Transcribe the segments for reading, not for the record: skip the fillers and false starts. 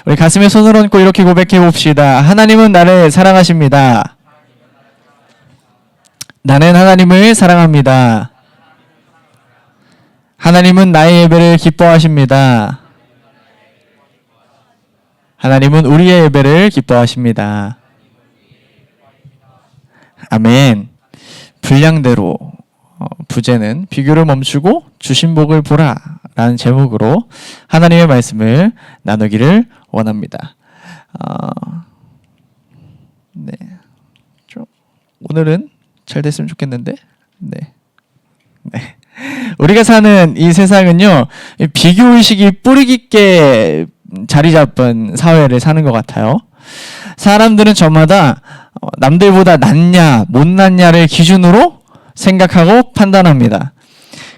우리 가슴에 손을 얹고 이렇게 고백해 봅시다. 하나님은 나를 사랑하십니다. 나는 하나님을 사랑합니다. 하나님은 나의 예배를 기뻐하십니다. 하나님은 우리의 예배를 기뻐하십니다. 아멘. 분량대로 부제는 비교를 멈추고 주신 복을 보라 라는 제목으로 하나님의 말씀을 나누기를 원합니다. 네, 좀 오늘은 잘 됐으면 좋겠는데. 네. 우리가 사는 이 세상은요, 비교의식이 뿌리 깊게 자리 잡은 사회를 사는 것 같아요. 사람들은 저마다 남들보다 낫냐 못낫냐를 기준으로 생각하고 판단합니다.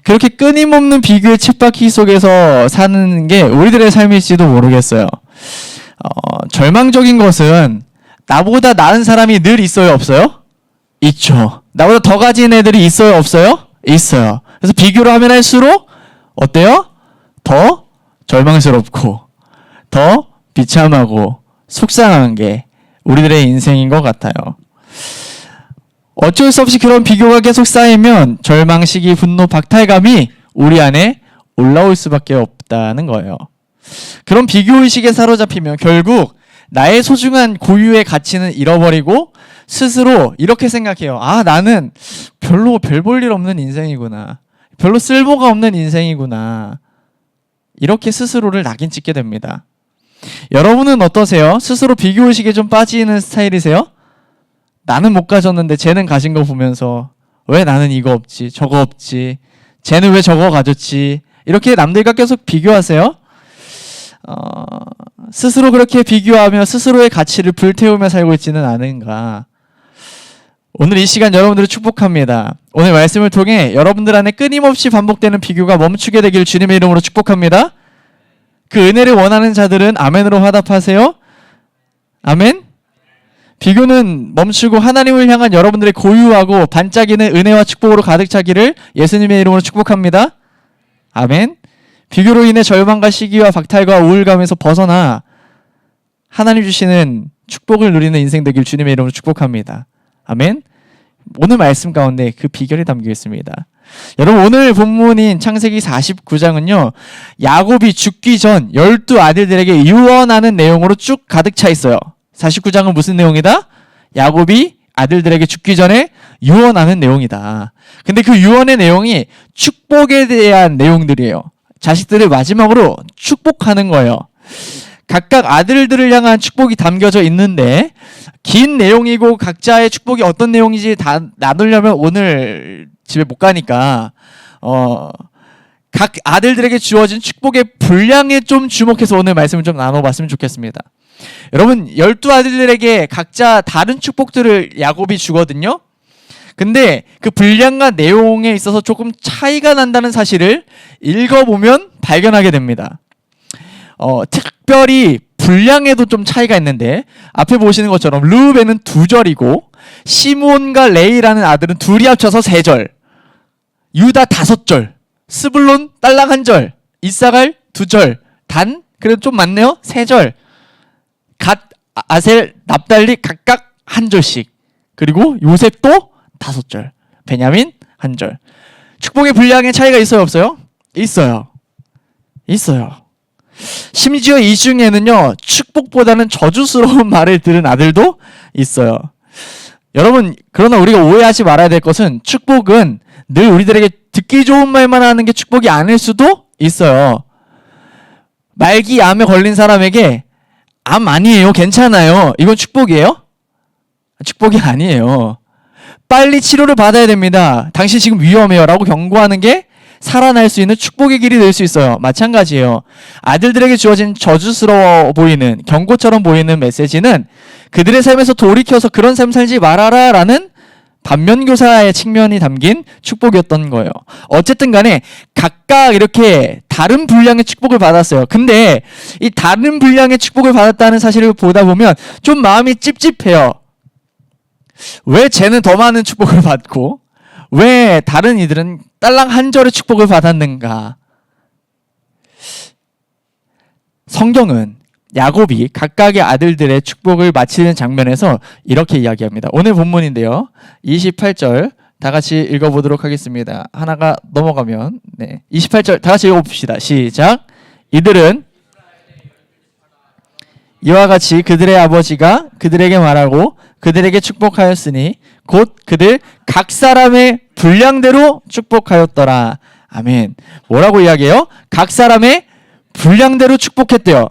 그렇게 끊임없는 비교의 쳇바퀴 속에서 사는 게 우리들의 삶일지도 모르겠어요. 절망적인 것은 나보다 나은 사람이 늘 있어요, 없어요? 있죠. 나보다 더 가진 애들이 있어요, 없어요? 있어요. 그래서 비교를 하면 할수록 어때요? 더 절망스럽고 더 비참하고 속상한 게 우리들의 인생인 것 같아요. 어쩔 수 없이 그런 비교가 계속 쌓이면 절망, 시기, 분노, 박탈감이 우리 안에 올라올 수밖에 없다는 거예요. 그런 비교의식에 사로잡히면 결국 나의 소중한 고유의 가치는 잃어버리고 스스로 이렇게 생각해요. 아, 나는 별로 별 볼 일 없는 인생이구나. 별로 쓸모가 없는 인생이구나. 이렇게 스스로를 낙인 찍게 됩니다. 여러분은 어떠세요? 스스로 비교의식에 좀 빠지는 스타일이세요? 나는 못 가졌는데 쟤는 가진 거 보면서 왜 나는 이거 없지, 저거 없지, 쟤는 왜 저거 가졌지, 이렇게 남들과 계속 비교하세요? 스스로 그렇게 비교하며 스스로의 가치를 불태우며 살고 있지는 않은가? 오늘 이 시간 여러분들을 축복합니다. 오늘 말씀을 통해 여러분들 안에 끊임없이 반복되는 비교가 멈추게 되길 주님의 이름으로 축복합니다. 그 은혜를 원하는 자들은 아멘으로 화답하세요. 아멘. 비교는 멈추고 하나님을 향한 여러분들의 고유하고 반짝이는 은혜와 축복으로 가득 차기를 예수님의 이름으로 축복합니다. 아멘. 비교로 인해 절망과 시기와 박탈과 우울감에서 벗어나 하나님 주시는 축복을 누리는 인생 되길 주님의 이름으로 축복합니다. 아멘. 오늘 말씀 가운데 그 비결이 담겨 있습니다. 여러분, 오늘 본문인 창세기 49장은요 야곱이 죽기 전 12아들들에게 유언하는 내용으로 쭉 가득 차 있어요. 49장은 무슨 내용이다? 야곱이 아들들에게 죽기 전에 유언하는 내용이다. 근데 그 유언의 내용이 축복에 대한 내용들이에요. 자식들을 마지막으로 축복하는 거예요. 각각 아들들을 향한 축복이 담겨져 있는데 긴 내용이고 각자의 축복이 어떤 내용인지 다 나누려면 오늘 집에 못 가니까 각 아들들에게 주어진 축복의 분량에 좀 주목해서 오늘 말씀을 좀 나눠봤으면 좋겠습니다. 여러분, 12아들들에게 각자 다른 축복들을 야곱이 주거든요. 근데 그 분량과 내용에 있어서 조금 차이가 난다는 사실을 읽어보면 발견하게 됩니다. 특별히 분량에도 좀 차이가 있는데 앞에 보시는 것처럼 르우벤은 2절이고 시몬과 레이라는 아들은 둘이 합쳐서 3절, 유다 5절, 스불론 딸랑 1절, 이사갈 2절, 단 그래도 좀 많네요. 3절, 갓, 아셀, 납달리 각각 1절씩, 그리고 요셉도 5절, 베냐민 1절. 축복의 분량에 차이가 있어요, 없어요? 있어요. 심지어 이 중에는요 축복보다는 저주스러운 말을 들은 아들도 있어요. 여러분, 그러나 우리가 오해하지 말아야 될 것은 축복은 늘 우리들에게 듣기 좋은 말만 하는 게 축복이 아닐 수도 있어요. 말기 암에 걸린 사람에게 암 아니에요, 괜찮아요, 이건 축복이에요? 축복이 아니에요. 빨리 치료를 받아야 됩니다, 당신 지금 위험해요 라고 경고하는 게 살아날 수 있는 축복의 길이 될 수 있어요. 마찬가지예요. 아들들에게 주어진 저주스러워 보이는, 경고처럼 보이는 메시지는 그들의 삶에서 돌이켜서 그런 삶 살지 말아라 라는 반면교사의 측면이 담긴 축복이었던 거예요. 어쨌든 간에 각각 이렇게 다른 분량의 축복을 받았어요. 근데 이 다른 분량의 축복을 받았다는 사실을 보다 보면 좀 마음이 찝찝해요. 왜 쟤는 더 많은 축복을 받고 왜 다른 이들은 딸랑 1절의 축복을 받았는가? 성경은 야곱이 각각의 아들들의 축복을 마치는 장면에서 이렇게 이야기합니다. 오늘 본문인데요. 28절 다 같이 읽어보도록 하겠습니다. 하나가 넘어가면 28절 다 같이 읽어봅시다. 시작. 이들은 이와 같이 그들의 아버지가 그들에게 말하고 그들에게 축복하였으니 곧 그들 각 사람의 분량대로 축복하였더라. 아멘. 뭐라고 이야기해요? 각 사람의 분량대로 축복했대요.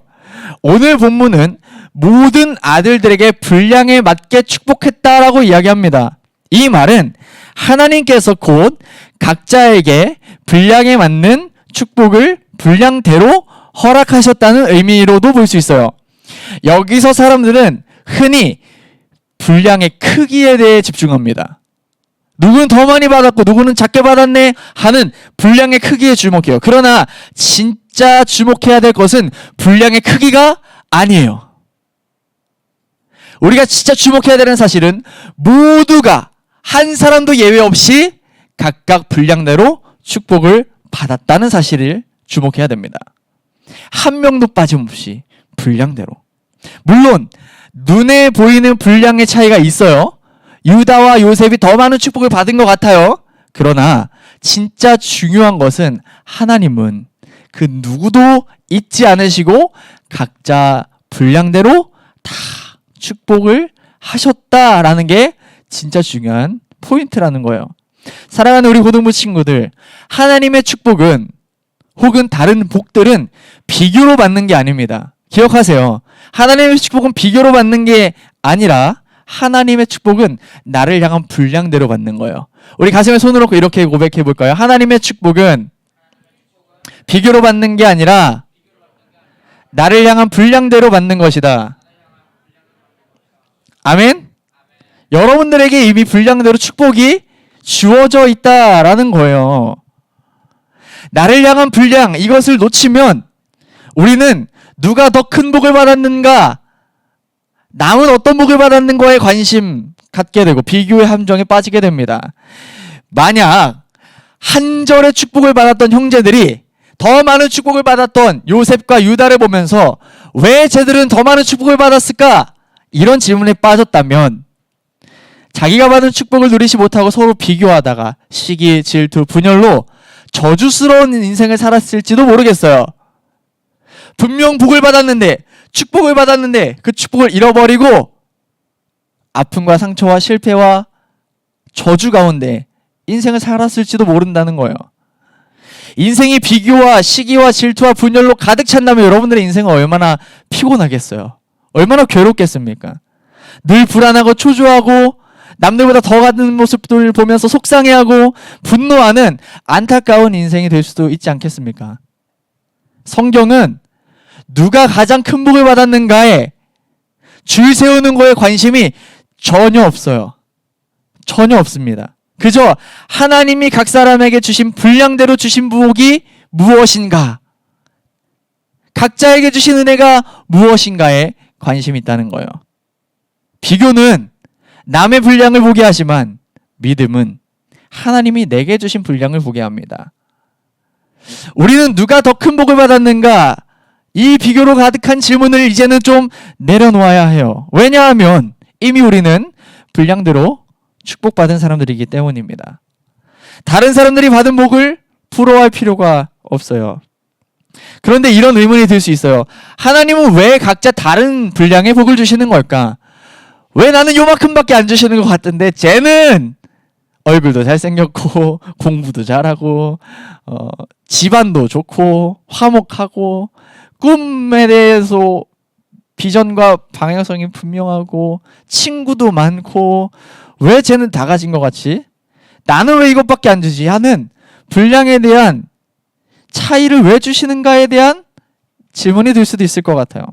오늘 본문은 모든 아들들에게 분량에 맞게 축복했다라고 이야기합니다. 이 말은 하나님께서 곧 각자에게 분량에 맞는 축복을 분량대로 허락하셨다는 의미로도 볼 수 있어요. 여기서 사람들은 흔히 분량의 크기에 대해 집중합니다. 누구는 더 많이 받았고 누구는 작게 받았네 하는 분량의 크기에 주목해요. 그러나 진짜 주목해야 될 것은 분량의 크기가 아니에요. 우리가 진짜 주목해야 되는 사실은 모두가 한 사람도 예외 없이 각각 분량대로 축복을 받았다는 사실을 주목해야 됩니다. 한 명도 빠짐없이 분량대로. 물론 눈에 보이는 분량의 차이가 있어요. 유다와 요셉이 더 많은 축복을 받은 것 같아요. 그러나 진짜 중요한 것은 하나님은 그 누구도 잊지 않으시고 각자 분량대로 다 축복을 하셨다라는 게 진짜 중요한 포인트라는 거예요. 사랑하는 우리 고등부 친구들, 하나님의 축복은 혹은 다른 복들은 비교로 받는 게 아닙니다. 기억하세요. 하나님의 축복은 비교로 받는 게 아니라 하나님의 축복은 나를 향한 분량대로 받는 거예요. 우리 가슴에 손을 얹고 이렇게 고백해 볼까요? 하나님의 축복은 비교로 받는 게 아니라 나를 향한 분량대로 받는 것이다. 아멘? 여러분들에게 이미 분량대로 축복이 주어져 있다라는 거예요. 나를 향한 분량, 이것을 놓치면 우리는 누가 더 큰 복을 받았는가, 남은 어떤 복을 받았는가에 관심 갖게 되고 비교의 함정에 빠지게 됩니다. 만약 한 절의 축복을 받았던 형제들이 더 많은 축복을 받았던 요셉과 유다를 보면서 왜 쟤들은 더 많은 축복을 받았을까? 이런 질문에 빠졌다면 자기가 받은 축복을 누리지 못하고 서로 비교하다가 시기, 질투, 분열로 저주스러운 인생을 살았을지도 모르겠어요. 분명 복을 받았는데, 축복을 받았는데 그 축복을 잃어버리고 아픔과 상처와 실패와 저주 가운데 인생을 살았을지도 모른다는 거예요. 인생이 비교와 시기와 질투와 분열로 가득 찬다면 여러분들의 인생은 얼마나 피곤하겠어요. 얼마나 괴롭겠습니까? 늘 불안하고 초조하고 남들보다 더 가는 모습들을 보면서 속상해하고 분노하는 안타까운 인생이 될 수도 있지 않겠습니까? 성경은 누가 가장 큰 복을 받았는가에 줄 세우는 거에 관심이 전혀 없어요. 전혀 없습니다. 그저 하나님이 각 사람에게 주신 분량대로 주신 복이 무엇인가, 각자에게 주신 은혜가 무엇인가에 관심이 있다는 거예요. 비교는 남의 분량을 보게 하지만 믿음은 하나님이 내게 주신 분량을 보게 합니다. 우리는 누가 더 큰 복을 받았는가, 이 비교로 가득한 질문을 이제는 좀 내려놓아야 해요. 왜냐하면 이미 우리는 분량대로 축복받은 사람들이기 때문입니다. 다른 사람들이 받은 복을 부러워할 필요가 없어요. 그런데 이런 의문이 들 수 있어요. 하나님은 왜 각자 다른 분량의 복을 주시는 걸까? 왜 나는 요만큼밖에 안 주시는 것 같은데 쟤는 얼굴도 잘생겼고 공부도 잘하고 집안도 좋고 화목하고 꿈에 대해서 비전과 방향성이 분명하고 친구도 많고 왜 쟤는 다 가진 것 같지? 나는 왜 이것밖에 안 주지? 하는 분량에 대한 차이를 왜 주시는가에 대한 질문이 들 수도 있을 것 같아요.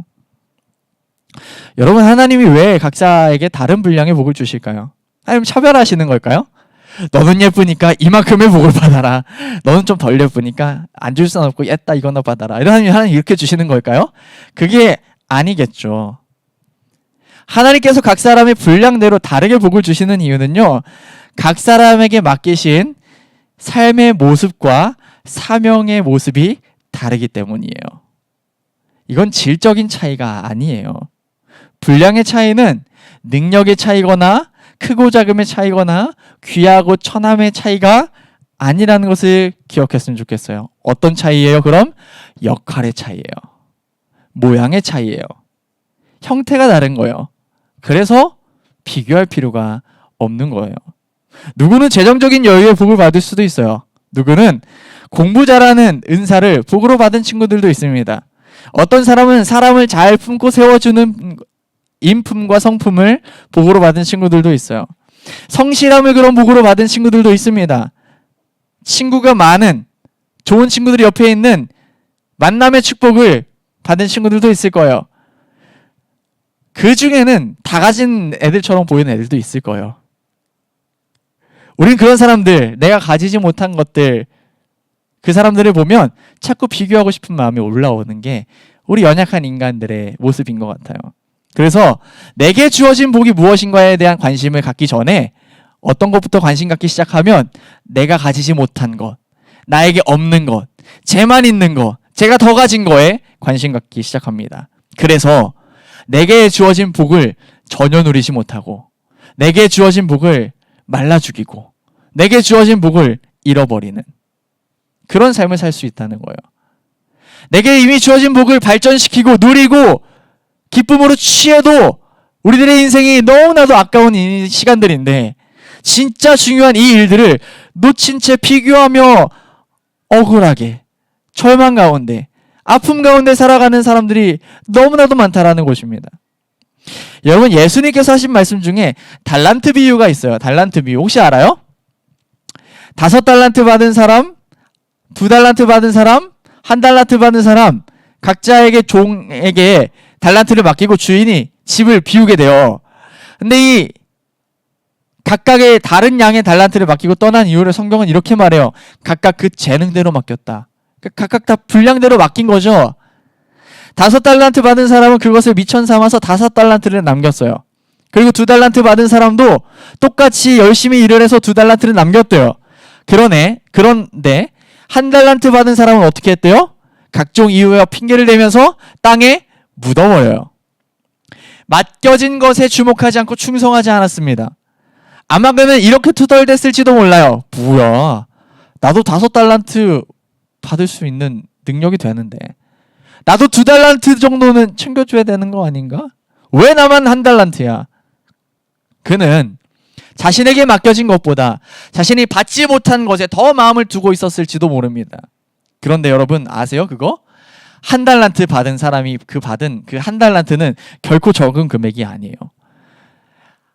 여러분, 하나님이 왜 각자에게 다른 분량의 복을 주실까요? 하나님 차별하시는 걸까요? 너는 예쁘니까 이만큼의 복을 받아라. 너는 좀 덜 예쁘니까 안 줄 수는 없고 얘다 이거나 받아라. 이런 하나님 이렇게 주시는 걸까요? 그게 아니겠죠. 하나님께서 각 사람의 분량대로 다르게 복을 주시는 이유는요, 각 사람에게 맡기신 삶의 모습과 사명의 모습이 다르기 때문이에요. 이건 질적인 차이가 아니에요. 분량의 차이는 능력의 차이거나 크고 작음의 차이거나 귀하고 천함의 차이가 아니라는 것을 기억했으면 좋겠어요. 어떤 차이예요? 그럼 역할의 차이예요. 모양의 차이예요. 형태가 다른 거예요. 그래서 비교할 필요가 없는 거예요. 누구는 재정적인 여유의 복을 받을 수도 있어요. 누구는 공부 잘하는 은사를 복으로 받은 친구들도 있습니다. 어떤 사람은 사람을 잘 품고 세워주는 인품과 성품을 복으로 받은 친구들도 있어요. 성실함을 그런 복으로 받은 친구들도 있습니다. 친구가 많은 좋은 친구들이 옆에 있는 만남의 축복을 받은 친구들도 있을 거예요. 그 중에는 다 가진 애들처럼 보이는 애들도 있을 거예요. 우린 그런 사람들, 내가 가지지 못한 것들, 그 사람들을 보면 자꾸 비교하고 싶은 마음이 올라오는 게 우리 연약한 인간들의 모습인 것 같아요. 그래서 내게 주어진 복이 무엇인가에 대한 관심을 갖기 전에 어떤 것부터 관심 갖기 시작하면 내가 가지지 못한 것, 나에게 없는 것, 쟤만 있는 것, 제가 더 가진 거에 관심 갖기 시작합니다. 그래서 내게 주어진 복을 전혀 누리지 못하고 내게 주어진 복을 말라 죽이고 내게 주어진 복을 잃어버리는 그런 삶을 살 수 있다는 거예요. 내게 이미 주어진 복을 발전시키고 누리고 기쁨으로 취해도 우리들의 인생이 너무나도 아까운 이 시간들인데 진짜 중요한 이 일들을 놓친 채 비교하며 억울하게 절망 가운데 아픔 가운데 살아가는 사람들이 너무나도 많다라는 것입니다. 여러분, 예수님께서 하신 말씀 중에 달란트 비유가 있어요. 달란트 비유 혹시 알아요? 5달란트 받은 사람, 2달란트 받은 사람, 1달란트 받은 사람 각자에게 종에게 달란트를 맡기고 주인이 집을 비우게 돼요. 근데 이 각각의 다른 양의 달란트를 맡기고 떠난 이유를 성경은 이렇게 말해요. 각각 그 재능대로 맡겼다. 각각 다 분량대로 맡긴 거죠. 5달란트 받은 사람은 그것을 미천 삼아서 5달란트를 남겼어요. 그리고 2달란트 받은 사람도 똑같이 열심히 일을 해서 2달란트를 남겼대요. 그런데 1달란트 받은 사람은 어떻게 했대요? 각종 이유와 핑계를 대면서 땅에 묻어버려요. 맡겨진 것에 주목하지 않고 충성하지 않았습니다. 아마 그는 이렇게 투덜댔을지도 몰라요. 뭐야, 나도 5달란트 받을 수 있는 능력이 되는데 나도 2달란트 정도는 챙겨줘야 되는 거 아닌가? 왜 나만 1달란트야? 그는 자신에게 맡겨진 것보다 자신이 받지 못한 것에 더 마음을 두고 있었을지도 모릅니다. 그런데 여러분 아세요? 그거? 1달란트 받은 사람이 받은 그 1달란트는 결코 적은 금액이 아니에요.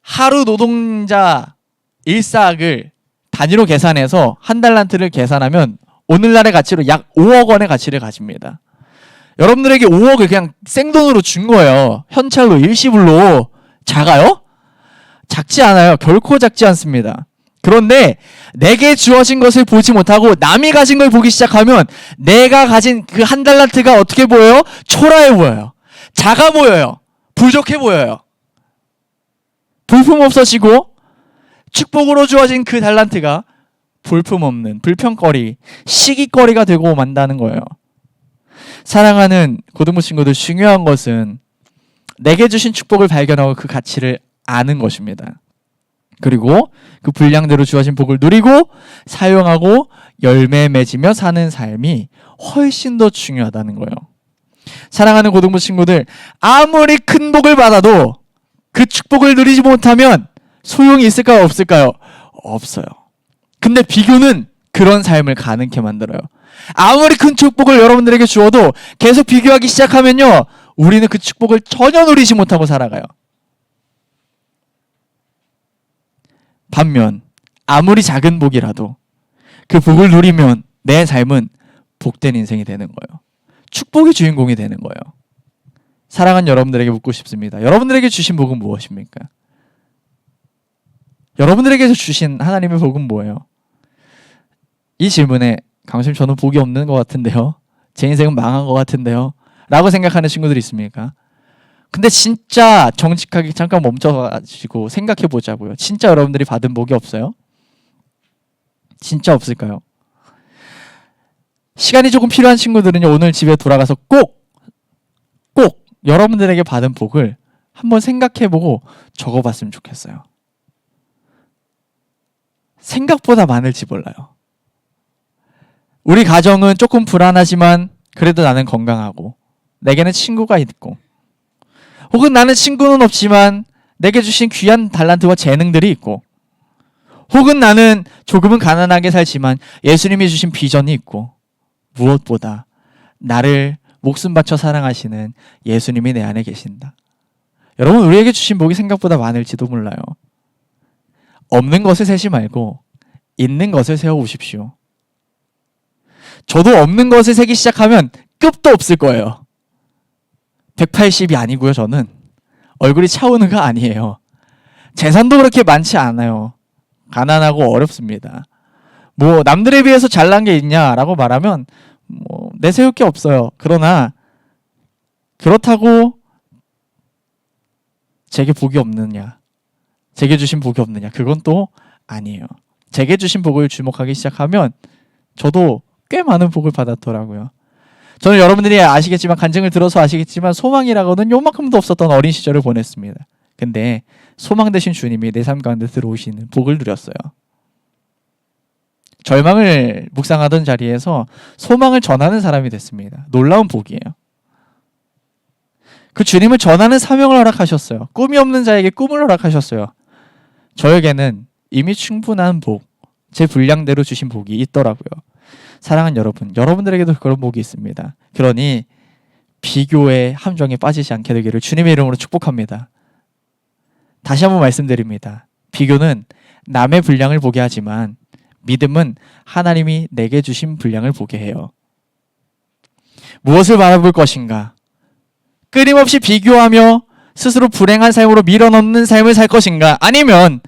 하루 노동자 일사학을 단위로 계산해서 1달란트를 계산하면 오늘날의 가치로 약 5억 원의 가치를 가집니다. 여러분들에게 5억을 그냥 생돈으로 준 거예요. 현찰로 일시불로. 작아요? 작지 않아요. 결코 작지 않습니다. 그런데 내게 주어진 것을 보지 못하고 남이 가진 걸 보기 시작하면 내가 가진 그 1달란트가 어떻게 보여요? 초라해 보여요. 작아 보여요. 부족해 보여요. 볼품없어지고 축복으로 주어진 그 달란트가 볼품없는 불평거리, 시기거리가 되고 만다는 거예요. 사랑하는 고등부 친구들, 중요한 것은 내게 주신 축복을 발견하고 그 가치를 아는 것입니다. 그리고 그 분량대로 주어진 복을 누리고 사용하고 열매 맺으며 사는 삶이 훨씬 더 중요하다는 거예요. 사랑하는 고등부 친구들, 아무리 큰 복을 받아도 그 축복을 누리지 못하면 소용이 있을까요? 없을까요? 없어요. 근데 비교는 그런 삶을 가능케 만들어요. 아무리 큰 축복을 여러분들에게 주어도 계속 비교하기 시작하면요, 우리는 그 축복을 전혀 누리지 못하고 살아가요. 반면 아무리 작은 복이라도 그 복을 누리면 내 삶은 복된 인생이 되는 거예요. 축복의 주인공이 되는 거예요. 사랑하는 여러분들에게 묻고 싶습니다. 여러분들에게 주신 복은 무엇입니까? 여러분들에게서 주신 하나님의 복은 뭐예요? 이 질문에 강수님, 저는 복이 없는 것 같은데요, 제 인생은 망한 것 같은데요 라고 생각하는 친구들이 있습니까? 근데 진짜 정직하게 잠깐 멈춰가지고 생각해 보자고요. 진짜 여러분들이 받은 복이 없어요? 진짜 없을까요? 시간이 조금 필요한 친구들은요, 오늘 집에 돌아가서 꼭 여러분들에게 받은 복을 한번 생각해보고 적어봤으면 좋겠어요. 생각보다 많을지 몰라요. 우리 가정은 조금 불안하지만 그래도 나는 건강하고, 내게는 친구가 있고, 혹은 나는 친구는 없지만 내게 주신 귀한 달란트와 재능들이 있고, 혹은 나는 조금은 가난하게 살지만 예수님이 주신 비전이 있고, 무엇보다 나를 목숨 바쳐 사랑하시는 예수님이 내 안에 계신다. 여러분, 우리에게 주신 복이 생각보다 많을지도 몰라요. 없는 것을 세지 말고 있는 것을 세워보십시오. 저도 없는 것을 세기 시작하면 끝도 없을 거예요. 180이 아니고요. 저는 얼굴이 차오는가 아니에요. 재산도 그렇게 많지 않아요. 가난하고 어렵습니다. 뭐 남들에 비해서 잘난 게 있냐라고 말하면 뭐 내세울 게 없어요. 그러나 그렇다고 제게 복이 없느냐, 제게 주신 복이 없느냐, 그건 또 아니에요. 제게 주신 복을 주목하기 시작하면 저도 꽤 많은 복을 받았더라고요. 저는 여러분들이 아시겠지만, 간증을 들어서 아시겠지만, 소망이라고는 요만큼도 없었던 어린 시절을 보냈습니다. 근데 소망 되신 주님이 내 삶 가운데 들어오시는 복을 누렸어요. 절망을 묵상하던 자리에서 소망을 전하는 사람이 됐습니다. 놀라운 복이에요. 그 주님을 전하는 사명을 허락하셨어요. 꿈이 없는 자에게 꿈을 허락하셨어요. 저에게는 이미 충분한 복, 제 분량대로 주신 복이 있더라고요. 사랑하는 여러분, 여러분들에게도 그런 복이 있습니다. 그러니 비교의 함정에 빠지지 않게 되기를 주님의 이름으로 축복합니다. 다시 한번 말씀드립니다. 비교는 남의 분량을 보게 하지만 믿음은 하나님이 내게 주신 분량을 보게 해요. 무엇을 바라볼 것인가? 끊임없이 비교하며 스스로 불행한 삶으로 밀어넣는 삶을 살 것인가? 아니면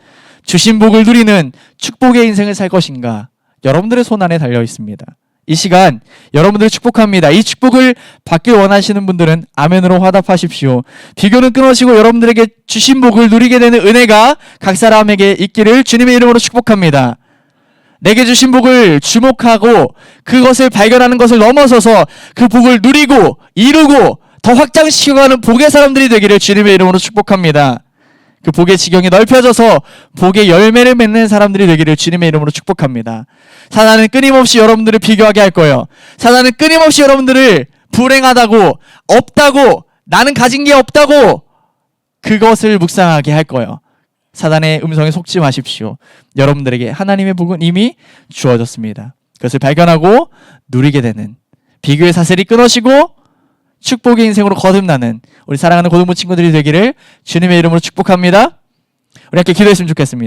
주신 복을 누리는 축복의 인생을 살 것인가? 여러분들의 손 안에 달려 있습니다. 이 시간 여러분들을 축복합니다. 이 축복을 받길 원하시는 분들은 아멘으로 화답하십시오. 비교는 끊어지고 여러분들에게 주신 복을 누리게 되는 은혜가 각 사람에게 있기를 주님의 이름으로 축복합니다. 내게 주신 복을 주목하고 그것을 발견하는 것을 넘어서서 그 복을 누리고 이루고 더 확장시켜가는 복의 사람들이 되기를 주님의 이름으로 축복합니다. 그 복의 지경이 넓혀져서 복의 열매를 맺는 사람들이 되기를 주님의 이름으로 축복합니다. 사단은 끊임없이 여러분들을 비교하게 할 거예요. 사단은 끊임없이 여러분들을 불행하다고, 없다고, 나는 가진 게 없다고 그것을 묵상하게 할 거예요. 사단의 음성에 속지 마십시오. 여러분들에게 하나님의 복은 이미 주어졌습니다. 그것을 발견하고 누리게 되는, 비교의 사슬이 끊어지고 축복의 인생으로 거듭나는 우리 사랑하는 고등부 친구들이 되기를 주님의 이름으로 축복합니다. 우리 함께 기도했으면 좋겠습니다.